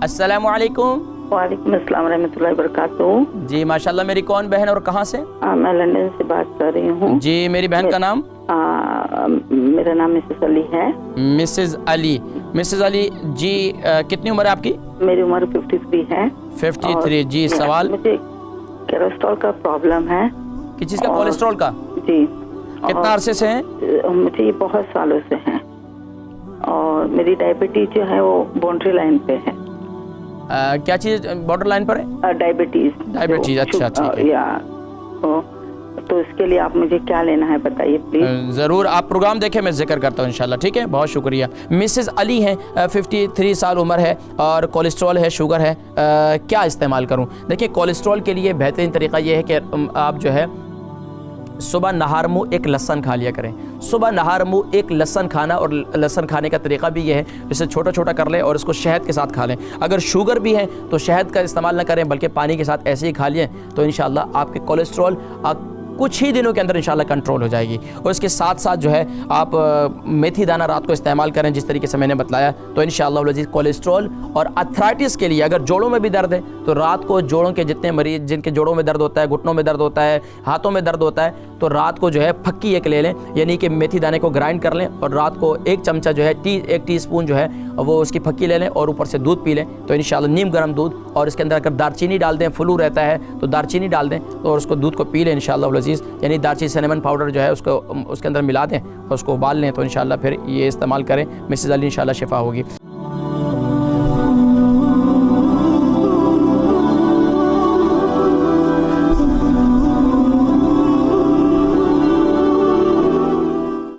अस्सलामु अलैकुम। वालेकुम अस्सलाम रहमतुल्लाहि व बरकातहू। जी माशाल्लाह। मेरी कौन बहन और कहाँ से? मैं लंदन से बात कर रही हूँ। जी मेरी बहन का नाम? मेरा नाम मिसेस अली है। मिसेस अली। मिसेस अली जी कितनी उम्र है आपकी? मेरी उम्र 53 है। 53। जी सवाल? मुझे कोलेस्ट्रॉल का प्रॉब्लम है। किस चीज़ का? कोलेस्ट्रॉल का? जी। कितना अरसे से है? मुझे ये बहुत सालों से है और मेरी डायबिटीज जो है वो बाउंड्री लाइन पे है। क्या चीज़ बॉर्डर लाइन पर है? डायबिटीज। डायबिटीज, अच्छा ठीक है। या तो इसके लिए आप मुझे क्या लेना है बताइए प्लीज। ज़रूर, आप प्रोग्राम देखें, मैं जिक्र करता हूँ इंशाल्लाह। ठीक है, बहुत शुक्रिया। मिसेस अली हैं, 53 साल उम्र है और कोलेस्ट्रॉल है, शुगर है। क्या इस्तेमाल करूँ? देखिए कोलेस्ट्रॉल के लिए बेहतरीन तरीका ये है कि आप जो है सुबह नहार मुँह एक लहसन खा लिया करें। सुबह नहार मुँह एक लहसन खाना, और लहसन खाने का तरीका भी ये है, इसे छोटा छोटा कर लें और इसको शहद के साथ खा लें। अगर शुगर भी है तो शहद का इस्तेमाल ना करें, बल्कि पानी के साथ ऐसे ही खा लें, तो इंशाल्लाह आपके कोलेस्ट्रॉल कुछ ही दिनों के अंदर इंशाल्लाह कंट्रोल हो जाएगी। और इसके साथ साथ जो है आप मेथी दाना रात को इस्तेमाल करें, जिस तरीके से मैंने बताया, तो इंशाल्लाह कोलेस्ट्रॉल और अर्थराइटिस के लिए, अगर जोड़ों में भी दर्द है तो रात को जोड़ों के जितने मरीज जिनके जोड़ों में दर्द होता है, घुटनों में दर्द होता है, हाथों में दर्द होता है, तो रात को जो है फक्की एक ले लें, यानी कि मेथी दाने को ग्राइंड कर लें और रात को एक चमचा जो है एक टीस्पून जो है वो उसकी फक्की ले लें और ऊपर से दूध पी लें, तो इंशाल्लाह नीम गर्म दूध, और इसके अंदर अगर दारचीनी डाल दें, फ्लू रहता है तो दारचीनी डाल दें और उसको दूध को पी लें इंशाल्लाह अज़ीज़। यानी दारचीनी सिनेमन पाउडर जो है उसको उसके अंदर मिला दें और उसको उबाल लें, तो इंशाल्लाह फिर ये इस्तेमाल करें, मिसेस अली इंशाल्लाह शिफा होगी।